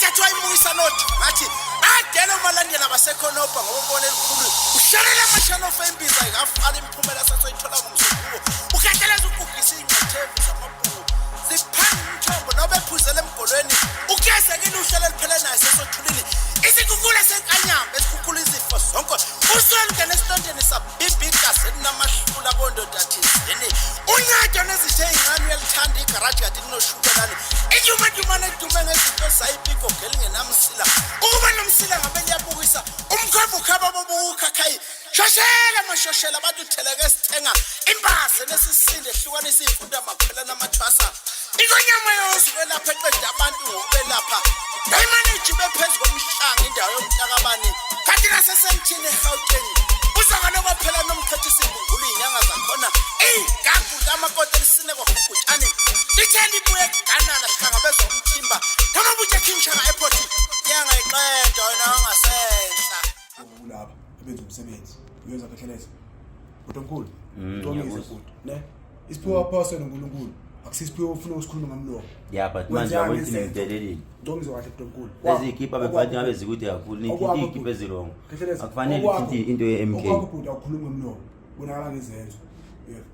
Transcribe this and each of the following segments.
wathathwa imuyisa nothi ngathi adela umalandela basekhonopha ngoba ubone elikhulu ushalela amashanofa embiza ingafala imiphumela sasoyithola kumsuku ukhatheleza ukugisa ingcethembu zamabhuku ziphanga umthombo nobe ephuzela emgolweni ukuyeza kini uhlelo liphele naye sesothulile isikukule senkanyamba esikukula izifo zonke usonke nesitondeni sabibhika senamahlula kondoda thizeni unyato nezithe ingane uyalithanda igaraji kade kunoshukelane inyumanyumane edume ngezinto zayipiko ngelingenamsila ukuba nomsila ngabe liyabukisa umkhombo ukhaba bobukhakhayi shoshela mashoshela abantu utheleke sithenga impahla nesisinde ehlukanisa ifunda amaphela namathwasa ikonyama yozuke lapha eqeda abantu ngokubelapha nayimanage bephezu komhlanga indawo yomntakabani kanti nasesenthini eGauteng uzakana kwaphela nomkhathisi imbungulu inyanga zakhona igagu kamakoti elisine kwakugutshane litheli buye kuganana sihlangabezwa umthimba ngamabuthe Kinshasa airport nyanga iqeda wena ungasehla lapha abenza umsebenzi uyenza kahleleza uNkulunkulu uqomile futhi ne isiphiwa phasa noNkulunkulu akusisiphiwa ufuna ukusikhuluma ngamlomo but manje awuthi ngidelelile ntombi kahle uNkulunkulu lezi ikhipha bebathi ngabe zikuthi kakhulu nithi ikhipha ezilongo akufanele ithi into ye-MK ukubhuda ukukhuluma ngamlomo bonakala ngezenzo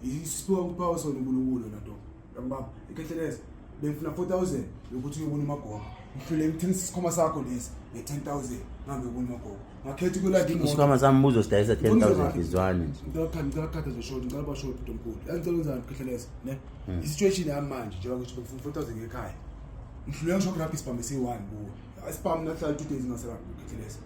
isiphiwa ukuphasa noNkulunkulu nanto yangibamba ikhetheleza bengifuna 4000 ukuthi uyobona uMagogo ngifule ngithengisa isikhoma sakho lesi nge10,000 ngambe ubona uMagogo ngakhethi kulanda imoto isikhoma sami buzo sidayisa 10,000 izwane nje ngikakhatha zeshort ngicela bashort uNkulunkulu ngicela uzana ikhetheleza ne isituation yami manje njengoba ngisho ngifuna 4,000 ngekhaya ngifule ngisho grab isibhambe si1 kuwo isibhamu nahlala 2 days ngasela ikhetheleza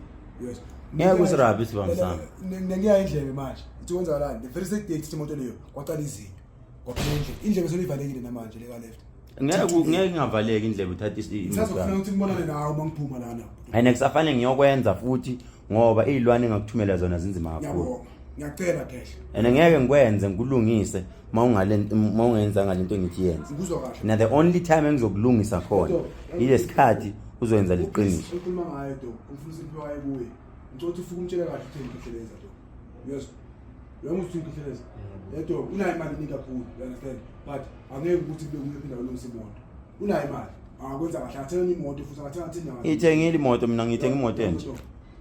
yes ngeke usirabhi isibhamu sami ngiya indlebe manje ithi kwenzakalani the first day ithi imoto leyo kwaqala izinto kwaphela indlebe selivalekile namanje leka left ngeke ngavaleki indlebe uthatha isizofuna ukuthi ngibonane nawe mangiphuma lana ayine kusafanele ngiyokwenza futhi ngoba izilwane engakuthumela zona zinzima kakhulu ngiyacela kahle ngeke ngikwenze ngikulungise mawungenza ngalento engithi yenze ngizwa kahle na the only time engizokulungisa khona ilesikhathi uzoyenza liqiniso ukhuluma ngayo do ufuna impilo yayo kuwe ngizothi ufike umtshela kahle ukuthi ngikhetheleza do yes uyamuthi ngikhetheleza yedo unayo imali eningi kakhulu you understand but angeke ukuthi kube kuphinda kulungisa imoto unayo imali angakwenza kahle athenga imoto futhi angathenga thinga ngithengile imoto mina ngithenga imoto entsha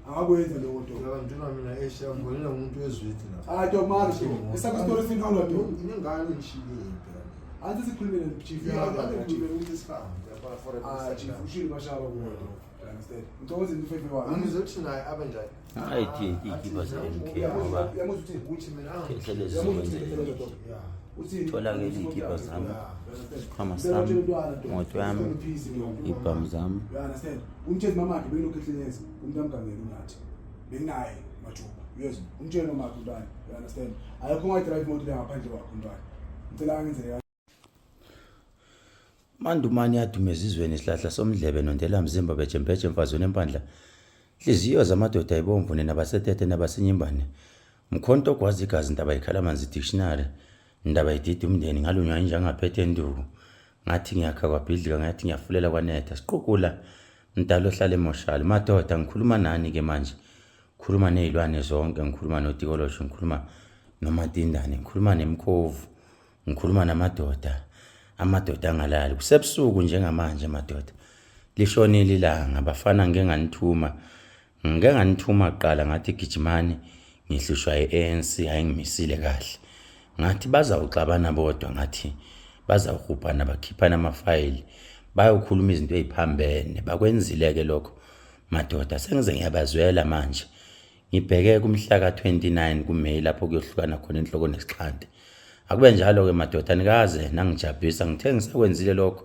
angakwenza lokho do ngabantwana mina esha ngibonela umuntu wezwethu la do manje esakuthola sinqola do ingane ngishiyile impela anti sikhulumele chief yaba ngibele ukuthi sihambe yaba for a chief ushili mashaba kuwe do understand ngithokoze ifefe wami angizothi naye abe njani ayithi ikhipha se-MK ngoba yamuthi ukuthi mina khethelezi zokwenzela tholakele ikhipha zami isikhwama sami imoto yami ibhamu zami umtsheli mamakhe benginokhetheleza umuntu amgangela unathi benginaye majuba yes umtsheli mamakhe untwana you understand ayikho ngayidrive imoto le ngaphandle kwakho untwana ngicela ngenzele mandumani yadumeza izweni isihlahla somdlebe nondela mzimba bejembeje mfazweni empandla inhliziyo zamadoda ayibomvu nenabasethethe nabasinyimbane mkhonto kwazi igazi indaba ikhala manzi dictionary indaba ididi umndeni ngalunywa njengaphethe enduku ngathi ngiyakha kwabhidlika ngathi ngiyafulela kwanetha siqukula mdalo ohlala emoshali madoda ngikhuluma nani ke manje ngikhuluma nezilwane zonke ngikhuluma notikolosho ngikhuluma nomatindane ngikhuluma nemkhovu ngikhuluma namadoda amadoda angalali kusebusuku njengamanje madoda lishonile ilanga abafana ngeke nganithuma kuqala ngathi gijimani ngihlushwa iANC ayingimisile kahle ngathi bazawuxabana bodwa ngathi bazawuhupana bakhiphana amafayili bayokhuluma izinto eziphambene bakwenzile ke lokho madoda sengize ngiyabazwela manje ngibheke kumhla ka29 kuMeyi lapho kuyohlukana khona inhloko nesixhande akube njalo ke madoda nikaze nangijabhisa ngithe ngisakwenzile lokho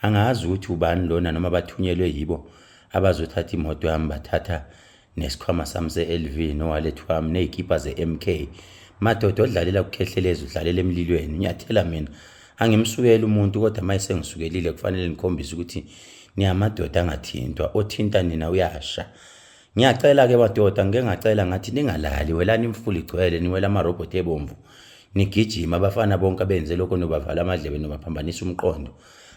angazi ukuthi ubani lona noma bathunyelwe yibo abazothatha imoto yami bathatha nesikhwama sami se-LV no-wallet wami nezikipa ze-MK madoda odlalela kukhehlelela udlalela emlilweni ngiyathela mina angimsukela umuntu kodwa mayise ngisukelile kufanele nikhombise ukuthi niyamadoda angathintwa othinta nina uyasha ngiyacela ke madoda ngeke ngacela ngathi ningalali welani imfula igcwele niwela amarobot ebomvu nigijima abafana bonke abenze lokho nobavala amadlebe nobaphambanisa umqondo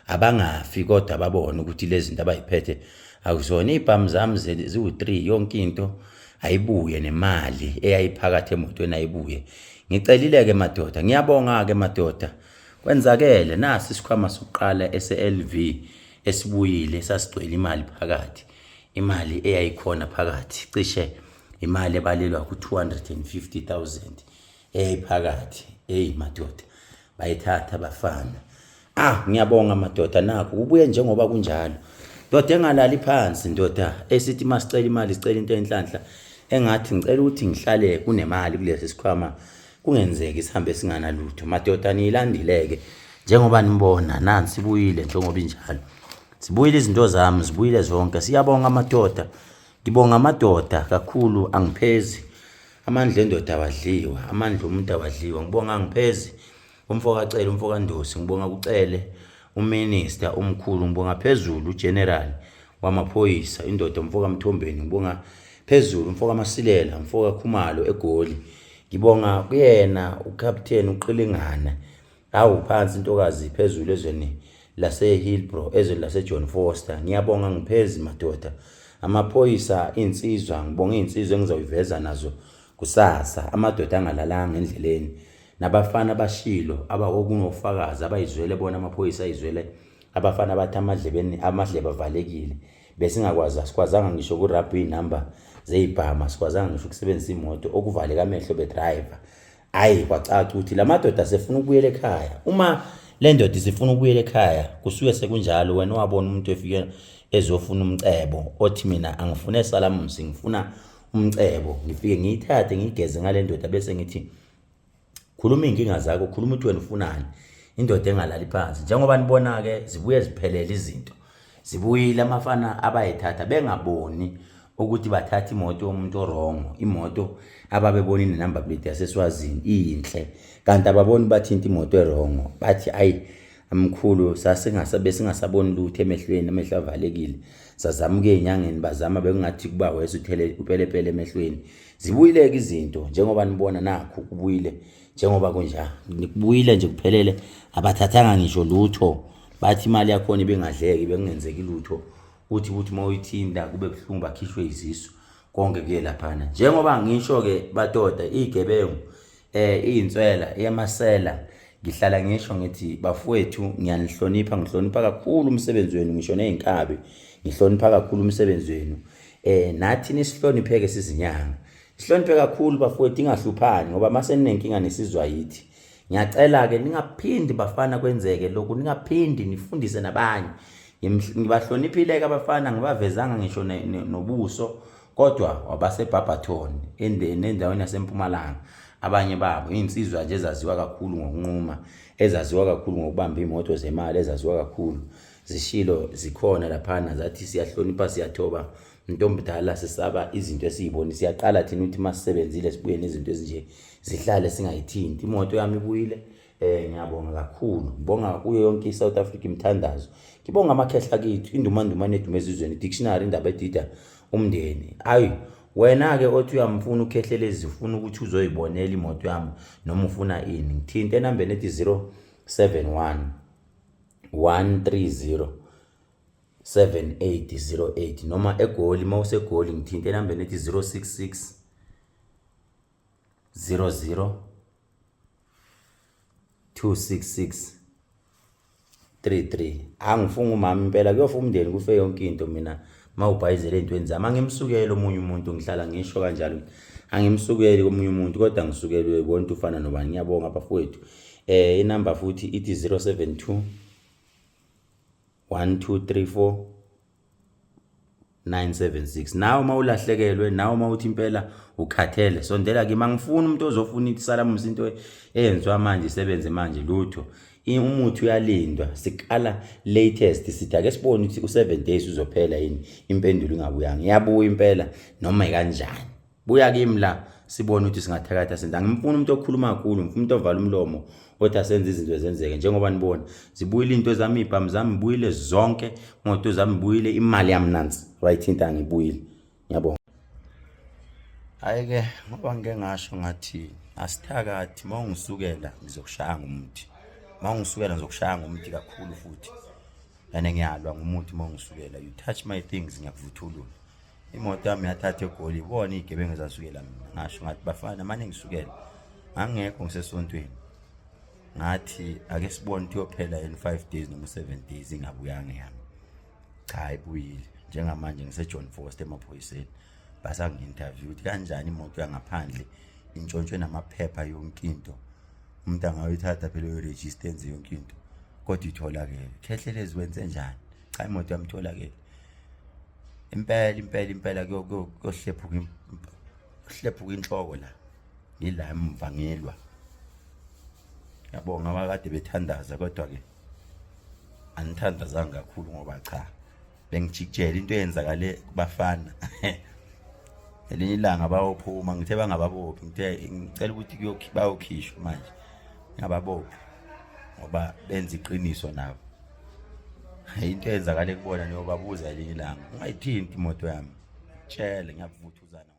abangafi kodwa babone ukuthi lezi zinto abayiphethe akuzona izibhamu zami ziwu3 yonke into ayibuye nemali eyayiphakathi emotweni ayibuye ngicelile ke madoda ngiyabonga ke madoda kwenzakele nasi isikhwama sokuqala ese-LV esibuyile sasigcwele imali phakathi, imali eyayikhona phakathi cishe imali ebalelwa ku-250,000 eyayiphakathi. Madoda bayithatha bafana. Ngiyabonga madoda, nakho ubuye njengoba kunjalo. Ndoda engalali phansi, ndoda esithi masicela imali sicela into enhlanhla, engathi ngicela ukuthi ngihlale kunemali kulesi sikhwama, kungenzeki sihambe singanalutho. Madoda niyilandileke njengoba nibona nansi sibuyile njengoba injalo. Sibuyile izinto zami, zibuyile zonke. Siyabonga madoda. Ngibonga madoda kakhulu, angiphezi. Amandla endoda awadliwa, amandla omuntu awadliwa. Ngibonga angiphezi. Umfoka Cele, umfoka Ndosi, ngibonga kuCele, uMinister omkhulu, ngibonga phezulu uGeneral wamaphoyisa indoda umfoka Mthombeni, ngibonga phezulu umfoka Masilela, umfoka Khumalo eGoli. Ngibonga kuyena uCaptain uQilingana, phansi intokazi phezulu ezweni lase Hillbrow, ezweni lase John Foster. Ngiyabonga ngiphezi madoda. Amaphoyisa insizwa, ngibonga insizwa engizowiveza nazo kusasa. Amadoda angalalanga endleleni, nabafana bashilo abawokunofakazi abayizwele bona amaphoyisa ayizwele. Abafana bathi amadlebe avalekile, bese ngakwazi asikwazanga ngisho ku rugby number zeyibhama, sikwazanga ngisho ukusebenzisa imoto okuvaleka amehlo bedriver. Kwacaca ukuthi la madoda asefuna ukubuyela ekhaya. Uma le ndoda isifuna ukubuyela ekhaya, kusuke sekunjalo. Wena wabona umuntu efike ezofuna umcebo, othi mina angifune salamusi, ngifuna umcebo, ngifike ngiyithathe ngigeze ngale ndoda bese ngithi khuluma inkinga zakho, khuluma ukuthi wena ufunani. Indoda engalali phansi. Njengoba nibona ke zibuye ziphelele izinto, zibuyile amafana abayithatha bengaboni ukuthi bathatha imoto yomuntu orongo, imoto ababebona inenumber plate yaseSwazini inhle, kanti ababoni bathinta imoto erongo. Bathi amkhulu singasaboni lutho emehlweni, amehlo avalekile. Sazamuke enyangeni bazama bekungathi kuba wese uthele upelepele emehlweni. Zibuyileke izinto njengoba nibona nakho kubuyile njengoba kunjalo. Nikubuyile nje kuphelele, abathathanga ngisho lutho. Bathi imali yakho ibengadleki, bekungenzeki lutho. Uthi mawuyithinda kube buhlungu bakhishwe izisu. Konke kuye laphana. Njengoba ngisho ke badoda igebengu inswela yamasela, ngihlala ngisho ngithi bafowethu ngiyanihlonipha, ngihlonipha kakhulu umsebenzi wenu, ngisho nezinkabi ngihlonipha kakhulu umsebenzi wenu. Nathi nisihlonipheke sizinyanga. Sihloniphe kakhulu bafowethu, ingahluphani ngoba mase ninenkinga nesizwa yithi. Ngiyacela ke ningaphindi bafana kwenzeke lokhu, ningaphindi nifundise nabanye. Ngibahloniphile ke abafana, ngibavezanga ngisho nobuso, kodwa wabase Barberton endaweni yaseMpumalanga. Abanye babo insizwa nje ezaziwa kakhulu ngokunquma, ezaziwa kakhulu ngokubamba imoto zemali, ezaziwa kakhulu zishilo zikhona laphana, zathi siyahlonipha siyathoba Ntombidala, sisaba izinto esizibona. Siyaqala thina ukuthi masisebenzile sibuye nezinto ezinje zihlale singayithinti. Imoto yami ibuyile. Ngiyabonga kakhulu, ngibonga kuyo yonke iSouth Africa imthandazo. Ngibonga amakhehla kithu, indumandumane edume ezizweni, dictionary indaba edida umndeni. Wena ke othi uyamfuna ukhehlelezi, ufuna ukuthi uzoyibonela imoto yami noma ufuna ini, ngithinte enambeni ethi 071 130 7808 noma eGoli mawuseGoli ngithinte enambeni ethi 066 00 266 33. Angifunga umama impela, kuyofa umndeni kufe yonke into. Mina mawubhayizele entweni zami angimsukele omunye umuntu, ngihlala ngisho kanjalo, angimsukeli komunye umuntu kodwa ngisukelwe bonke ufana nobani. Ngiyabonga bafowethu. Inamba futhi ithi 072 1234 976. Nawe mawulahlekelwe, nawe mawuthi impela ukhathele, sondela kimi. Angifuni umuntu ozofuna ithi salamusi into eyenziwa manje isebenze manje lutho. Umuthi uyalindwa, sikala latest, sithi ake sibone ukuthi u7 days uzophela yini, impendulo ingabuyanga. Iyabuya impela noma ikanjani, buya kimi la sibone ukuthi singathakatha senza. Ngimfuna umuntu okhuluma kakhulu, ngifuna umuntu ovala umlomo othi asenze izinto ezenzeke. Njengoba nibona zibuyile into zami, ibhamu zami ibuyile zonke, imoto zami ibuyile, imali yami nansi wayithinta ngibuyile. Ngiyabonga. Ke ngoba ngeke ngasho ngathi asithakathi, mawungisukela ngizokushaya ngomuthi. Mawungisukela ngizokushaya ngomuthi kakhulu futhi. Ngiyalwa ngomuthi mawungisukela. You touch my things ngiyakuvuthulula. Imoto yami yathatha eGoli, ibona igebengu ezasukela mina. Ngasho ngathi bafana manje ngisukela, angekho ngisesontweni. Ngathi ake sibone ukuthi uyophela in 5 days noma 7 days ingabuyanga yami. cha ibuyile njengamanje ngise-John Foster emaphoyiseni basangi-interview ukuthi kanjani imoto yangaphandle intshontshwe namaphepha yonke into umuntu angayithatha phela uyoregister enze yonke into kodwa itholakele Khehlelezi wenze njani cha imoto yamtholakele impela kuyohlephuka inhloko la ngila emva ngilwa yabonga abakade bethandaza kodwa ke anithandazanga kakhulu ngoba cha bengijikjela into eyenzakale kubafana elinye ilanga bayophuma ngithe bangababophi ngicela ukuthi bayokhishwa manje ngababophi ngoba benza iqiniso nabo into eyenzakale kubona niyobabuza elinye ilanga ungayithinti imoto yami tshele ngiyavuthuzana